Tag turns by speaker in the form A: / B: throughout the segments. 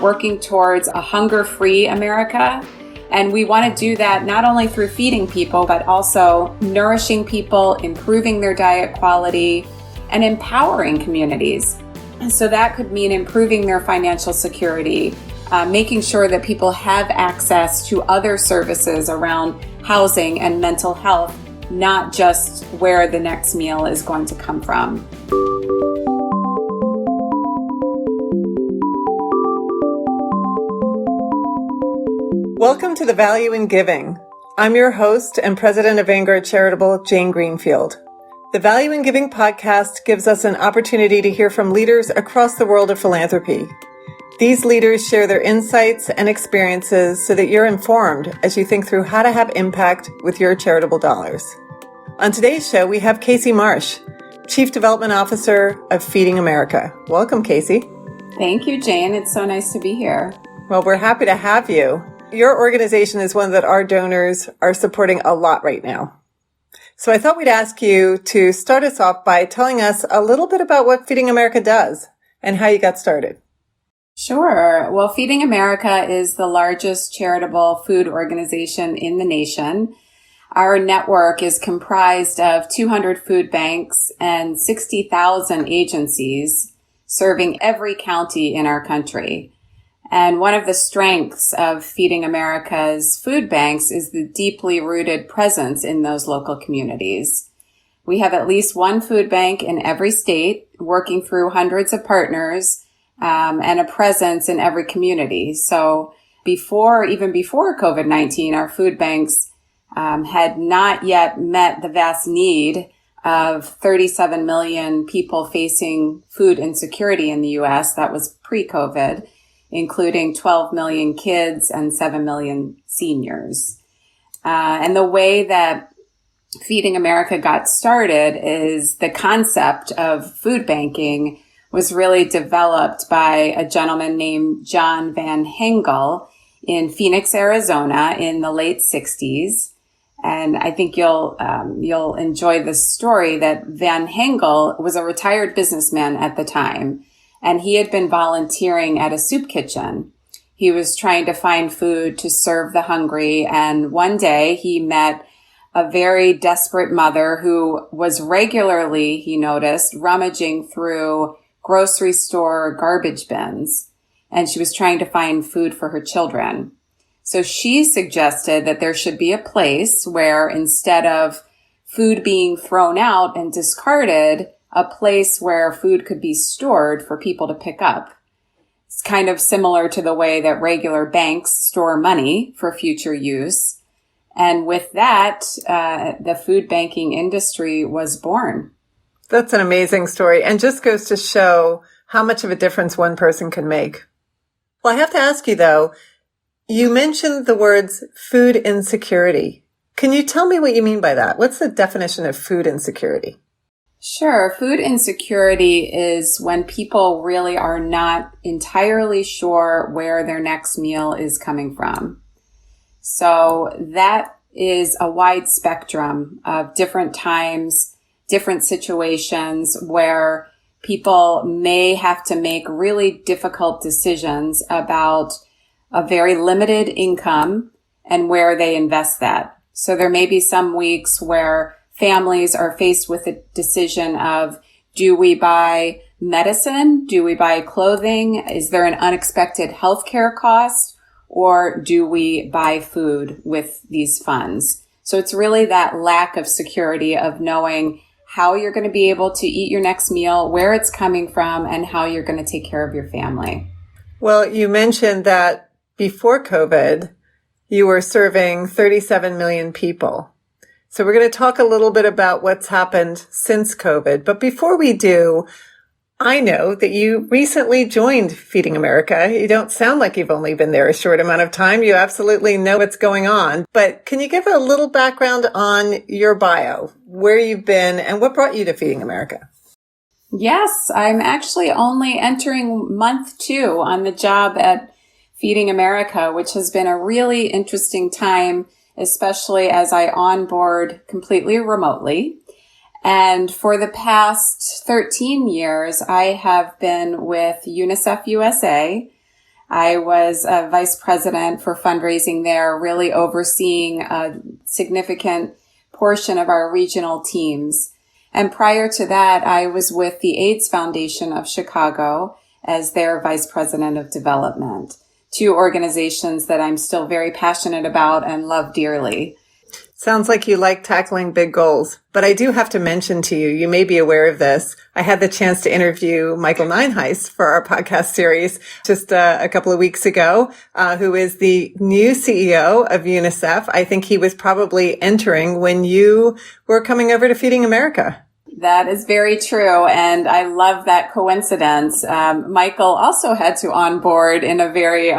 A: working towards a hunger-free America. And we want to do that not only through feeding people, but also nourishing people, improving their diet quality, and empowering communities. And so that could mean improving their financial security, making sure that people have access to other services around housing and mental health, not just where the next meal is going to come from.
B: Welcome to The Value in Giving. I'm your host and president of Vanguard Charitable, Jane Greenfield. The Value in Giving podcast gives us an opportunity to hear from leaders across the world of philanthropy. These leaders share their insights and experiences so that you're informed as you think through how to have impact with your charitable dollars. On today's show, we have Casey Marsh, Chief Development Officer of Feeding America. Welcome, Casey.
A: Thank you, Jane. It's so nice to be here.
B: Well, we're happy to have you. Your organization is one that our donors are supporting a lot right now. So I thought we'd ask you to start us off by telling us a little bit about what Feeding America does and how you got started.
A: Sure. Well, Feeding America is the largest charitable food organization in the nation. Our network is comprised of 200 food banks and 60,000 agencies serving every county in our country. And one of the strengths of Feeding America's food banks is the deeply rooted presence in those local communities. We have at least one food bank in every state, working through hundreds of partners, and a presence in every community. So even before COVID-19, our food banks had not yet met the vast need of 37 million people facing food insecurity in the U.S. That was pre-COVID, including 12 million kids and 7 million seniors. And the way that Feeding America got started is the concept of food banking was really developed by a gentleman named John Van Hengel in Phoenix, Arizona in the late 60s. And I think you'll enjoy this story that Van Hengel was a retired businessman at the time. And he had been volunteering at a soup kitchen. He was trying to find food to serve the hungry. And one day he met a very desperate mother who was regularly, he noticed, rummaging through grocery store garbage bins. And she was trying to find food for her children. So she suggested that there should be a place where instead of food being thrown out and discarded, a place where food could be stored for people to pick up. It's kind of similar to the way that regular banks store money for future use. And with that, the food banking industry was born.
B: That's an amazing story and just goes to show how much of a difference one person can make. Well, I have to ask you though, you mentioned the words food insecurity. Can you tell me what you mean by that? What's the definition of food insecurity?
A: Sure. Food insecurity is when people really are not entirely sure where their next meal is coming from. So that is a wide spectrum of different times, different situations where people may have to make really difficult decisions about a very limited income and where they invest that. So there may be some weeks where families are faced with a decision of, do we buy medicine? Do we buy clothing? Is there an unexpected healthcare cost? Or do we buy food with these funds? So it's really that lack of security of knowing how you're going to be able to eat your next meal, where it's coming from, and how you're going to take care of your family.
B: Well, you mentioned that before COVID, you were serving 37 million people. So we're going to talk a little bit about what's happened since COVID. But before we do, I know that you recently joined Feeding America. You don't sound like you've only been there a short amount of time. You absolutely know what's going on. But can you give a little background on your bio, where you've been, and what brought you to Feeding America?
A: Yes, I'm actually only entering month 2 on the job at Feeding America, which has been a really interesting time, especially as I onboard completely remotely. And for the past 13 years, I have been with UNICEF USA, I was a vice president for fundraising there, really overseeing a significant portion of our regional teams. And prior to that, I was with the AIDS Foundation of Chicago as their vice president of development, two organizations that I'm still very passionate about and love dearly.
B: Sounds like you like tackling big goals, but I do have to mention to you, you may be aware of this. I had the chance to interview Michael Nineheis for our podcast series just a couple of weeks ago, who is the new CEO of UNICEF. I think he was probably entering when you were coming over to Feeding America.
A: That is very true, and I love that coincidence. Michael also had to onboard in a very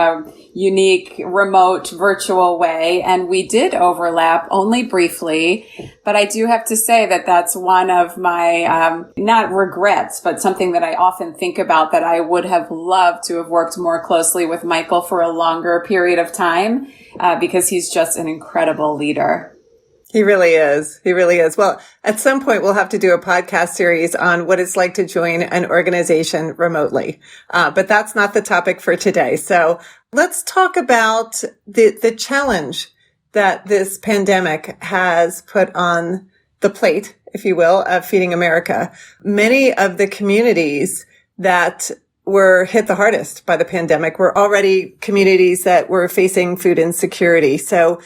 A: unique, remote, virtual way, and we did overlap only briefly. But I do have to say that that's one of my, not regrets, but something that I often think about, that I would have loved to have worked more closely with Michael for a longer period of time, because he's just an incredible leader.
B: He really is. He really is. Well, at some point, we'll have to do a podcast series on what it's like to join an organization remotely. But that's not the topic for today. So let's talk about the challenge that this pandemic has put on the plate, if you will, of Feeding America. Many of the communities that were hit the hardest by the pandemic were already communities that were facing food insecurity. So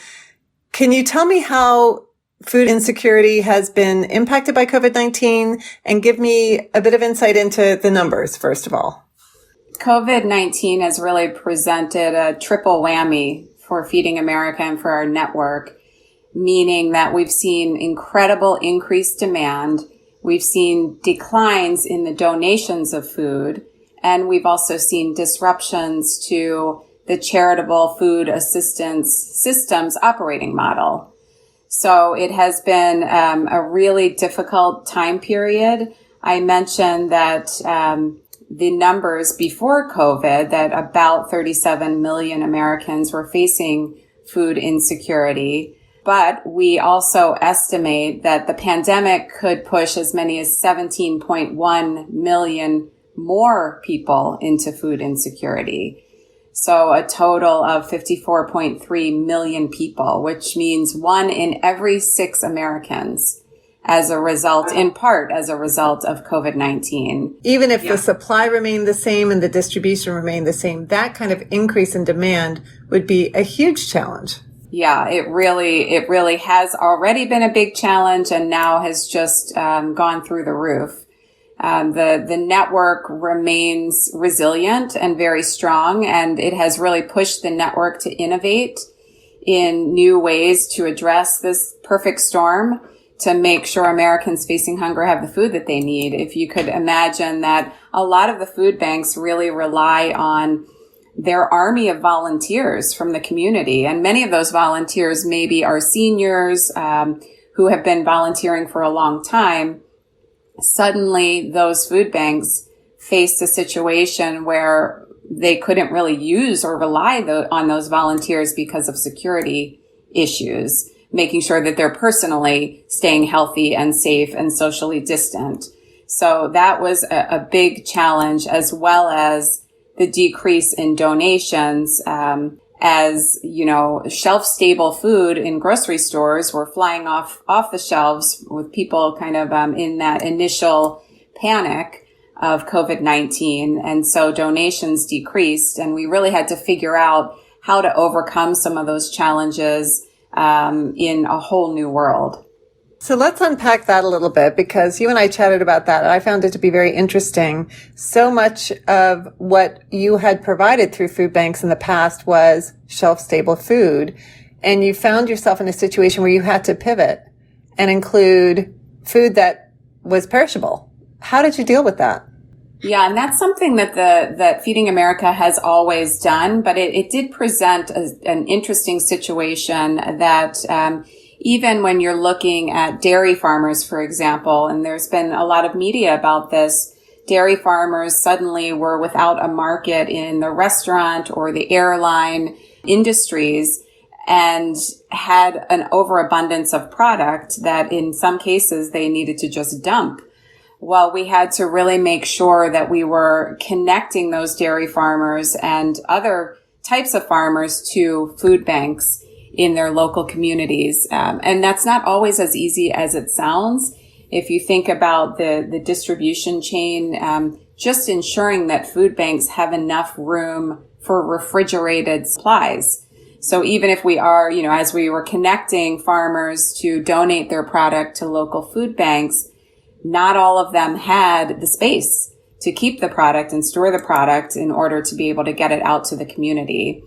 B: can you tell me how food insecurity has been impacted by COVID-19 and give me a bit of insight into the numbers, first of all?
A: COVID-19 has really presented a triple whammy for Feeding America and for our network, meaning that we've seen incredible increased demand. We've seen declines in the donations of food, and we've also seen disruptions to the charitable food assistance systems operating model. So it has been a really difficult time period. I mentioned that the numbers before COVID, that about 37 million Americans were facing food insecurity. But we also estimate that the pandemic could push as many as 17.1 million more people into food insecurity. So a total of 54.3 million people, which means 1 in every 6 Americans as a result, in part as a result of COVID-19.
B: Even if the supply remained the same and the distribution remained the same, that kind of increase in demand would be a huge challenge.
A: Yeah, it really has already been a big challenge and now has just gone through the roof. The network remains resilient and very strong, and it has really pushed the network to innovate in new ways to address this perfect storm, to make sure Americans facing hunger have the food that they need. If you could imagine that a lot of the food banks really rely on their army of volunteers from the community, and many of those volunteers maybe are seniors who have been volunteering for a long time. Suddenly, those food banks faced a situation where they couldn't really use or rely on those volunteers because of security issues, making sure that they're personally staying healthy and safe and socially distant. So that was a big challenge, as well as the decrease in donations, as, you know, shelf-stable food in grocery stores were flying off the shelves with people kind of in that initial panic of COVID-19. And so donations decreased, and we really had to figure out how to overcome some of those challenges in a whole new world.
B: So let's unpack that a little bit, because you and I chatted about that, and I found it to be very interesting. So much of what you had provided through food banks in the past was shelf-stable food, and you found yourself in a situation where you had to pivot and include food that was perishable. How did you deal with that?
A: Yeah, and that's something that Feeding America has always done, but it did present an interesting situation that even when you're looking at dairy farmers, for example, and there's been a lot of media about this, dairy farmers suddenly were without a market in the restaurant or the airline industries and had an overabundance of product that in some cases they needed to just dump. Well, we had to really make sure that we were connecting those dairy farmers and other types of farmers to food banks in their local communities. And that's not always as easy as it sounds. If you think about the distribution chain, just ensuring that food banks have enough room for refrigerated supplies. So even if we are, as we were connecting farmers to donate their product to local food banks, not all of them had the space to keep the product and store the product in order to be able to get it out to the community.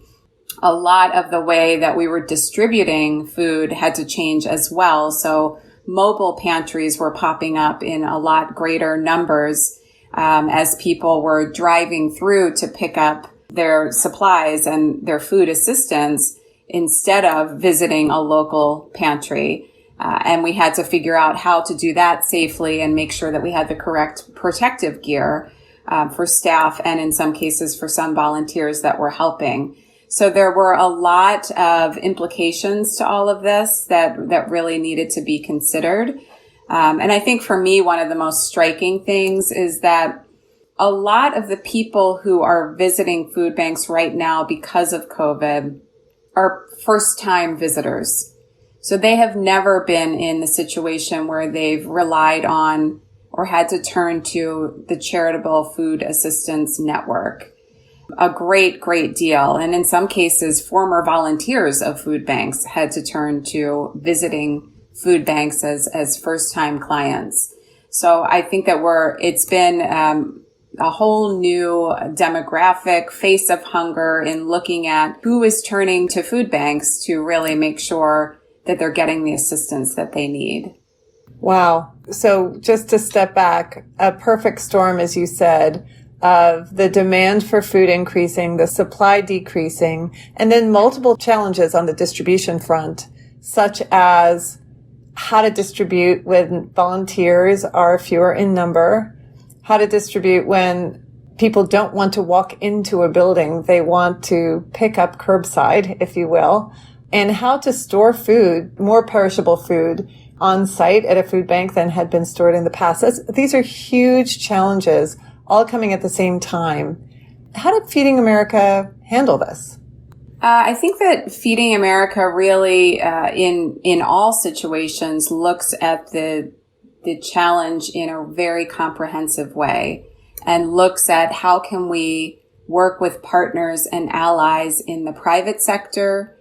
A: A lot of the way that we were distributing food had to change as well. So mobile pantries were popping up in a lot greater numbers as people were driving through to pick up their supplies and their food assistance instead of visiting a local pantry. And we had to figure out how to do that safely and make sure that we had the correct protective gear for staff and in some cases for some volunteers that were helping. So there were a lot of implications to all of this that really needed to be considered. And I think for me, one of the most striking things is that a lot of the people who are visiting food banks right now because of COVID are first-time visitors. So they have never been in the situation where they've relied on or had to turn to the Charitable Food Assistance Network. A great deal. And in some cases, former volunteers of food banks had to turn to visiting food banks as first-time clients. So I think that it's been a whole new demographic, face of hunger in looking at who is turning to food banks to really make sure that they're getting the assistance that they need.
B: Wow. So just to step back, a perfect storm, as you said, of the demand for food increasing, the supply decreasing, and then multiple challenges on the distribution front, such as how to distribute when volunteers are fewer in number, how to distribute when people don't want to walk into a building, they want to pick up curbside, if you will, and how to store food, more perishable food, on site at a food bank than had been stored in the past. These are huge challenges, all coming at the same time. How did Feeding America handle this?
A: I think that Feeding America really, in all situations, looks at the challenge in a very comprehensive way and looks at how can we work with partners and allies in the private sector,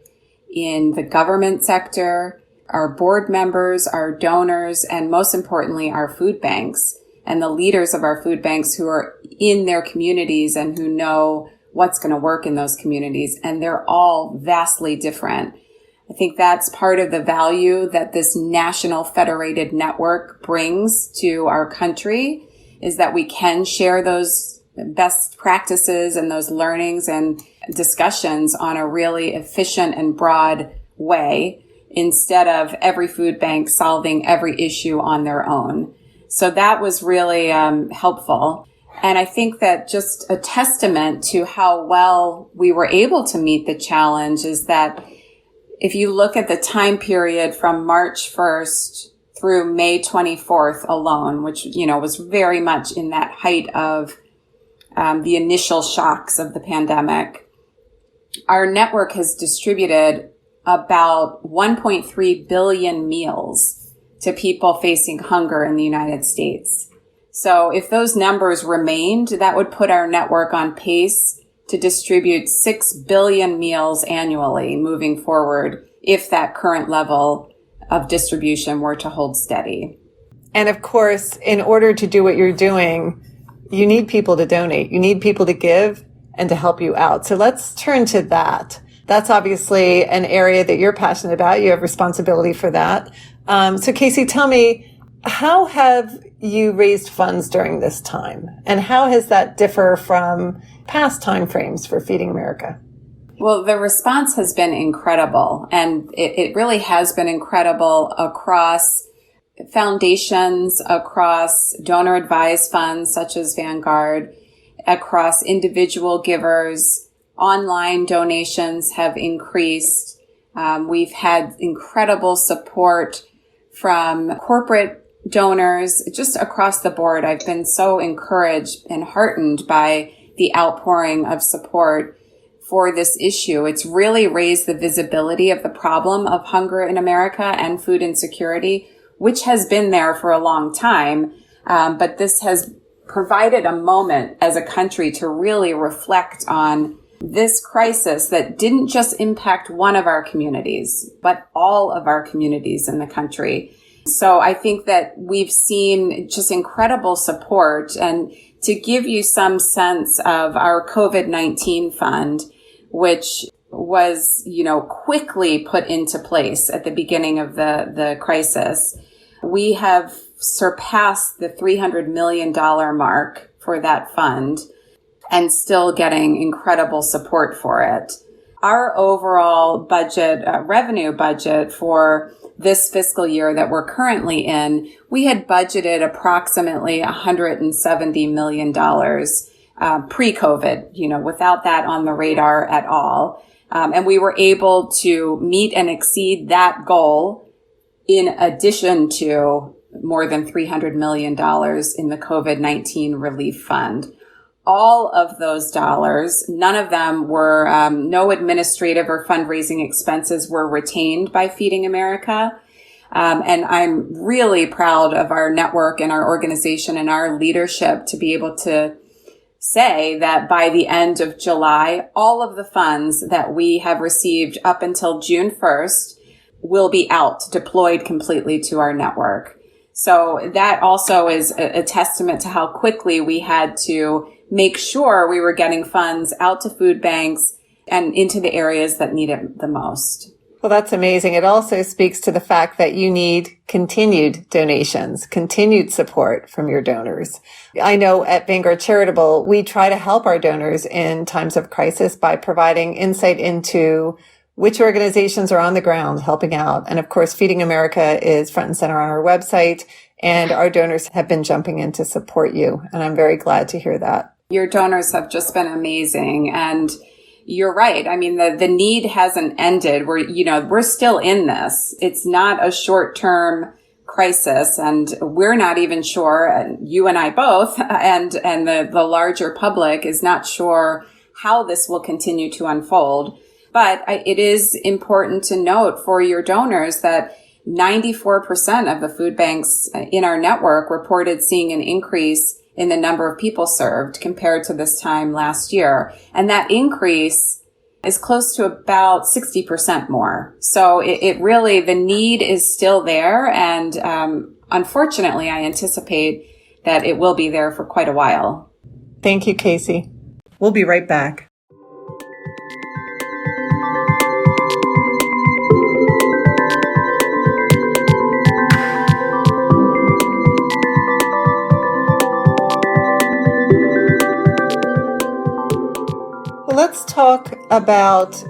A: in the government sector, our board members, our donors, and most importantly, our food banks and the leaders of our food banks who are in their communities and who know what's going to work in those communities. And they're all vastly different. I think that's part of the value that this national federated network brings to our country is that we can share those best practices and those learnings and discussions on a really efficient and broad way instead of every food bank solving every issue on their own. So that was really helpful. And I think that just a testament to how well we were able to meet the challenge is that if you look at the time period from March 1st through May 24th alone, which, was very much in that height of the initial shocks of the pandemic, our network has distributed about 1.3 billion meals to people facing hunger in the United States. So if those numbers remained, that would put our network on pace to distribute 6 billion meals annually moving forward if that current level of distribution were to hold steady.
B: And of course, in order to do what you're doing, you need people to donate. You need people to give and to help you out. So let's turn to that. That's obviously an area that you're passionate about. You have responsibility for that. So Casey, tell me, how have you raised funds during this time? And how has that differ from past timeframes for Feeding America?
A: Well, the response has been incredible. And it really has been incredible across foundations, across donor advised funds such as Vanguard, across individual givers. Online donations have increased. We've had incredible support from corporate donors, just across the board, I've been so encouraged and heartened by the outpouring of support for this issue. It's really raised the visibility of the problem of hunger in America and food insecurity, which has been there for a long time. But this has provided a moment as a country to really reflect on this crisis that didn't just impact one of our communities, but all of our communities in the country. So I think that we've seen just incredible support. And to give you some sense of our COVID-19 fund, which was, quickly put into place at the beginning of the crisis, we have surpassed the $300 million mark for that fund and still getting incredible support for it. Our overall budget, revenue budget for this fiscal year that we're currently in, we had budgeted approximately $170 million pre-COVID, without that on the radar at all. And we were able to meet and exceed that goal in addition to more than $300 million in the COVID-19 relief fund. All of those dollars, none of them were, no administrative or fundraising expenses were retained by Feeding America. And I'm really proud of our network and our organization and our leadership to be able to say that by the end of July, all of the funds that we have received up until June 1st will be out, deployed completely to our network. So that also is a testament to how quickly we had to make sure we were getting funds out to food banks and into the areas that need it the most.
B: Well, that's amazing. It also speaks to the fact that you need continued donations, continued support from your donors. I know at Vanguard Charitable, we try to help our donors in times of crisis by providing insight into which organizations are on the ground helping out. And of course, Feeding America is front and center on our website, and our donors have been jumping in to support you. And I'm very glad to hear that.
A: Your donors have just been amazing. And you're right. I mean, the need hasn't ended. We're still in this. It's not a short-term crisis, and we're not even sure, and you and I both, and the larger public is not sure how this will continue to unfold. But it is important to note for your donors that 94% of the food banks in our network reported seeing an increase in the number of people served compared to this time last year. And that increase is close to about 60% more. So it really, the need is still there. And unfortunately, I anticipate that it will be there for quite a while.
B: Thank you, Casey. We'll be right back. Let's talk about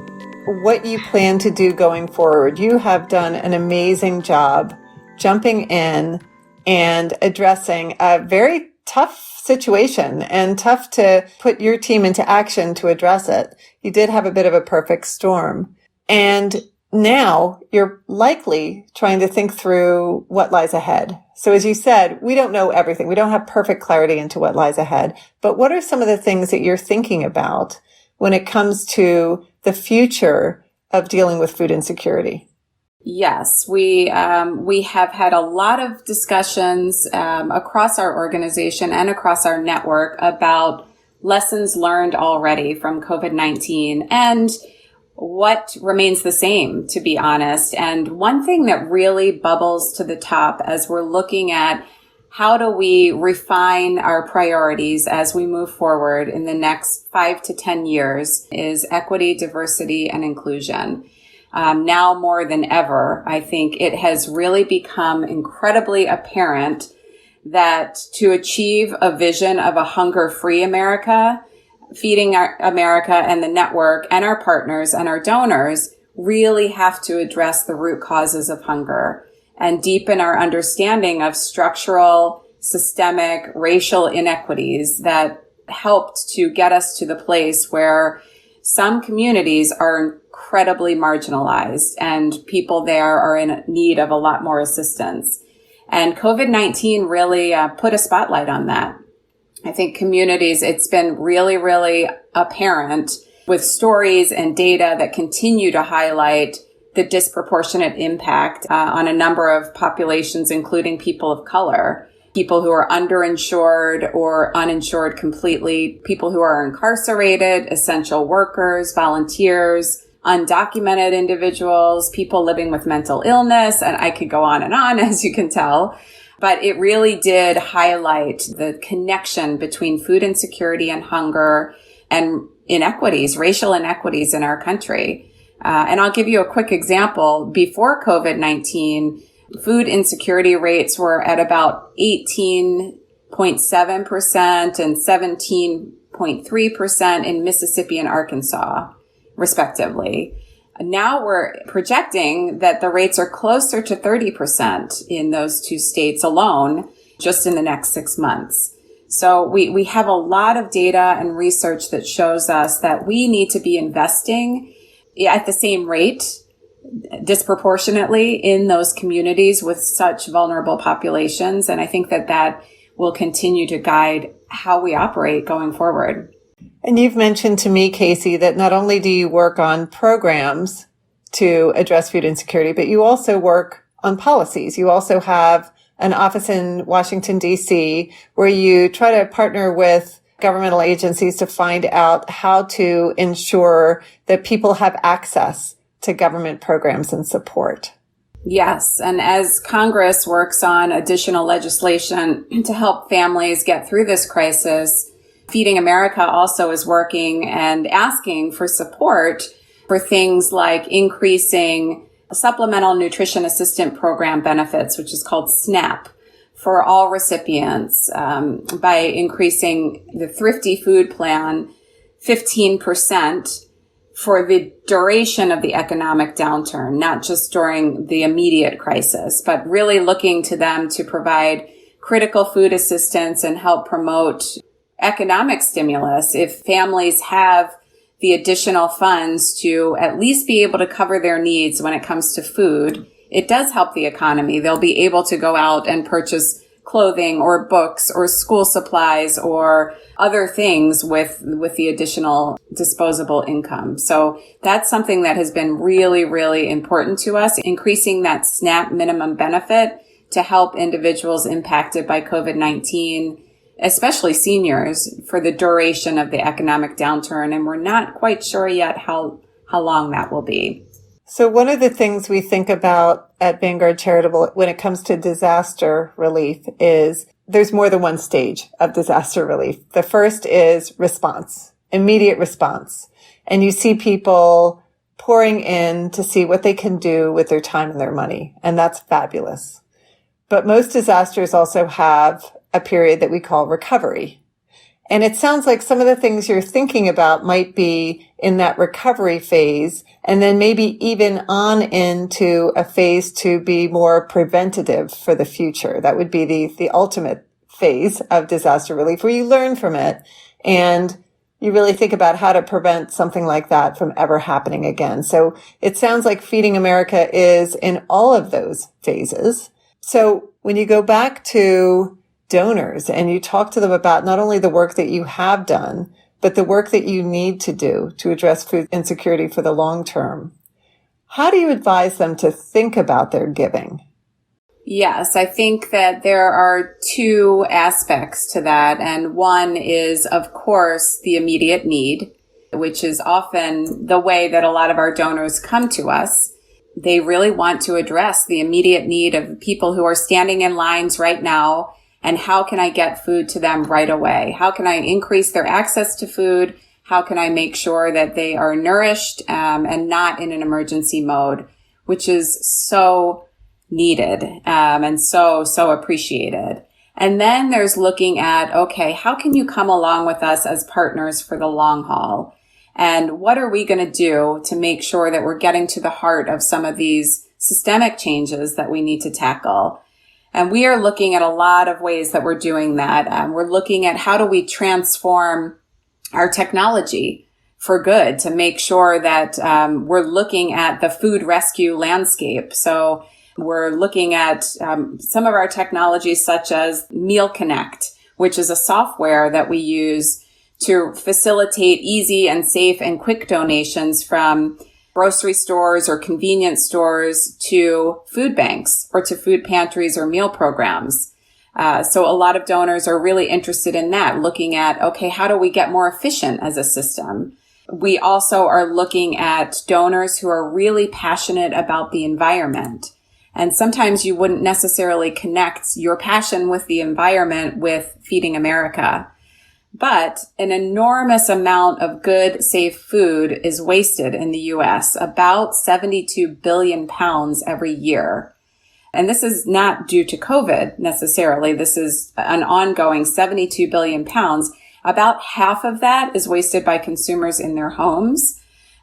B: what you plan to do going forward. You have done an amazing job jumping in and addressing a very tough situation and tough to put your team into action to address it. You did have a bit of a perfect storm. And now you're likely trying to think through what lies ahead. So as you said, we don't know everything. We don't have perfect clarity into what lies ahead. But what are some of the things that you're thinking about when it comes to the future of dealing with food insecurity?
A: Yes, we have had a lot of discussions across our organization and across our network about lessons learned already from COVID-19 and what remains the same, to be honest. And one thing that really bubbles to the top as we're looking at how do we refine our priorities as we move forward in the next 5 to 10 years is equity, diversity, and inclusion. Now more than ever, I think it has really become incredibly apparent that to achieve a vision of a hunger-free America, Feeding America and the network and our partners and our donors really have to address the root causes of hunger and deepen our understanding of structural, systemic, racial inequities that helped to get us to the place where some communities are incredibly marginalized and people there are in need of a lot more assistance. And COVID-19 really put a spotlight on that. I think communities, it's been really, really apparent with stories and data that continue to highlight the disproportionate impact on a number of populations, including people of color, people who are underinsured or uninsured completely, people who are incarcerated, essential workers, volunteers, undocumented individuals, people living with mental illness, and I could go on, as you can tell. But it really did highlight the connection between food insecurity and hunger and inequities, racial inequities in our country. And I'll give you a quick example. Before COVID-19, food insecurity rates were at about 18.7% and 17.3% in Mississippi and Arkansas, respectively. Now we're projecting that the rates are closer to 30% in those two states alone, just in the next 6 months. So we have a lot of data and research that shows us that we need to be investing at the same rate disproportionately in those communities with such vulnerable populations. And I think that will continue to guide how we operate going forward.
B: And you've mentioned to me, Casey, that not only do you work on programs to address food insecurity, but you also work on policies. You also have an office in Washington, D.C., where you try to partner with governmental agencies to find out how to ensure that people have access to government programs and support.
A: Yes. And as Congress works on additional legislation to help families get through this crisis, Feeding America also is working and asking for support for things like increasing Supplemental Nutrition Assistant Program benefits, which is called SNAP, for all recipients by increasing the Thrifty Food Plan 15% for the duration of the economic downturn, not just during the immediate crisis, but really looking to them to provide critical food assistance and help promote economic stimulus if families have the additional funds to at least be able to cover their needs when it comes to food. It does help the economy. They'll be able to go out and purchase clothing or books or school supplies or other things with the additional disposable income. So that's something that has been really, really important to us, increasing that SNAP minimum benefit to help individuals impacted by COVID-19, especially seniors, for the duration of the economic downturn. And we're not quite sure yet how long that will be.
B: So one of the things we think about at Vanguard Charitable when it comes to disaster relief is there's more than one stage of disaster relief. The first is response, immediate response. And you see people pouring in to see what they can do with their time and their money. And that's fabulous. But most disasters also have a period that we call recovery. And it sounds like some of the things you're thinking about might be in that recovery phase, and then maybe even on into a phase to be more preventative for the future. That would be the ultimate phase of disaster relief, where you learn from it and you really think about how to prevent something like that from ever happening again. So it sounds like Feeding America is in all of those phases. So when you go back to donors and you talk to them about not only the work that you have done, but the work that you need to do to address food insecurity for the long term, how do you advise them to think about their giving?
A: Yes, I think that there are two aspects to that. And one is, of course, the immediate need, which is often the way that a lot of our donors come to us. They really want to address the immediate need of people who are standing in lines right now. And how can I get food to them right away? How can I increase their access to food? How can I make sure that they are nourished and not in an emergency mode, which is so needed and so appreciated. And then there's looking at, okay, how can you come along with us as partners for the long haul? And what are we going to do to make sure that we're getting to the heart of some of these systemic changes that we need to tackle? And we are looking at a lot of ways that we're doing that. We're looking at how do we transform our technology for good to make sure that we're looking at the food rescue landscape. So We're looking at some of our technologies such as Meal Connect, which is a software that we use to facilitate easy and safe and quick donations from grocery stores or convenience stores to food banks or to food pantries or meal programs. So a lot of donors are really interested in that, looking at, okay, how do we get more efficient as a system? We also are looking at donors who are really passionate about the environment. And sometimes you wouldn't necessarily connect your passion with the environment with Feeding America. But an enormous amount of good, safe food is wasted in the U.S., about 72 billion pounds every year. And this is not due to COVID necessarily. This is an ongoing 72 billion pounds. About half of that is wasted by consumers in their homes.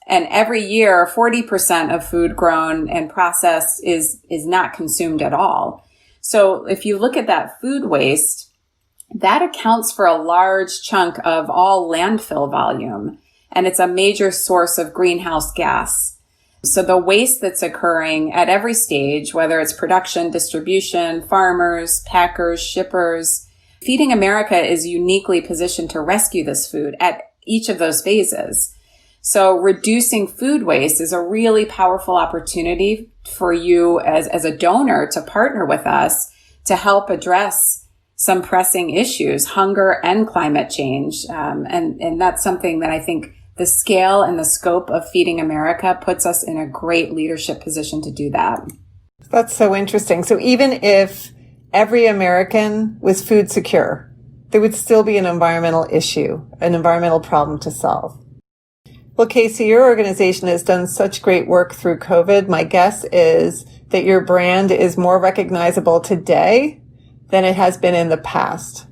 A: And every year, 40% of food grown and processed is not consumed at all. So if you look at that food waste, that accounts for a large chunk of all landfill volume, and it's a major source of greenhouse gas. So the waste that's occurring at every stage, whether it's production, distribution, farmers, packers, shippers, Feeding America is uniquely positioned to rescue this food at each of those phases. So reducing food waste is a really powerful opportunity for you as a donor to partner with us to help address some pressing issues, hunger and climate change. And that's something that I think the scale and the scope of Feeding America puts us in a great leadership position to do that.
B: That's so interesting. So even if every American was food secure, there would still be an environmental issue, an environmental problem to solve. Well, Casey, your organization has done such great work through COVID. My guess is that your brand is more recognizable today than it has been in the past.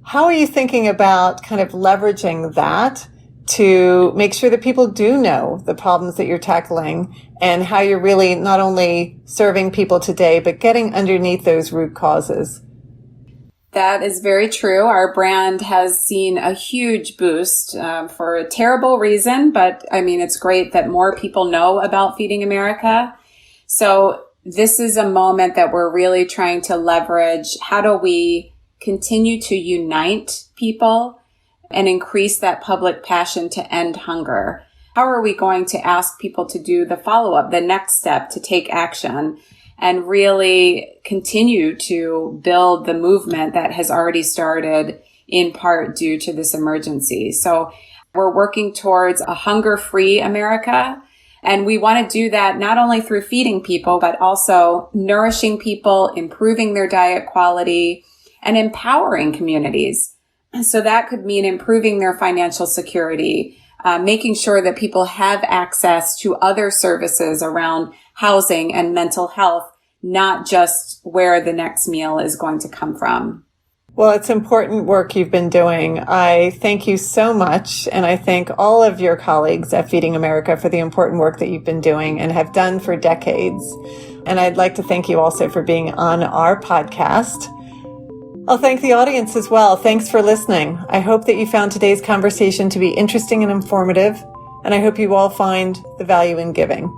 B: How are you thinking about kind of leveraging that to make sure that people do know the problems that you're tackling and how you're really not only serving people today, but getting underneath those root causes?
A: That is very true. Our brand has seen a huge boost for a terrible reason, but I mean, it's great that more people know about Feeding America. So this is a moment that we're really trying to leverage. How do we continue to unite people and increase that public passion to end hunger? How are we going to ask people to do the follow-up, the next step, to take action and really continue to build the movement that has already started in part due to this emergency? So we're working towards a hunger-free America. And we want to do that not only through feeding people, but also nourishing people, improving their diet quality, and empowering communities. So that could mean improving their financial security, making sure that people have access to other services around housing and mental health, not just where the next meal is going to come from.
B: Well, it's important work you've been doing. I thank you so much, and I thank all of your colleagues at Feeding America for the important work that you've been doing and have done for decades. And I'd like to thank you also for being on our podcast. I'll thank the audience as well. Thanks for listening. I hope that you found today's conversation to be interesting and informative, and I hope you all find the value in giving.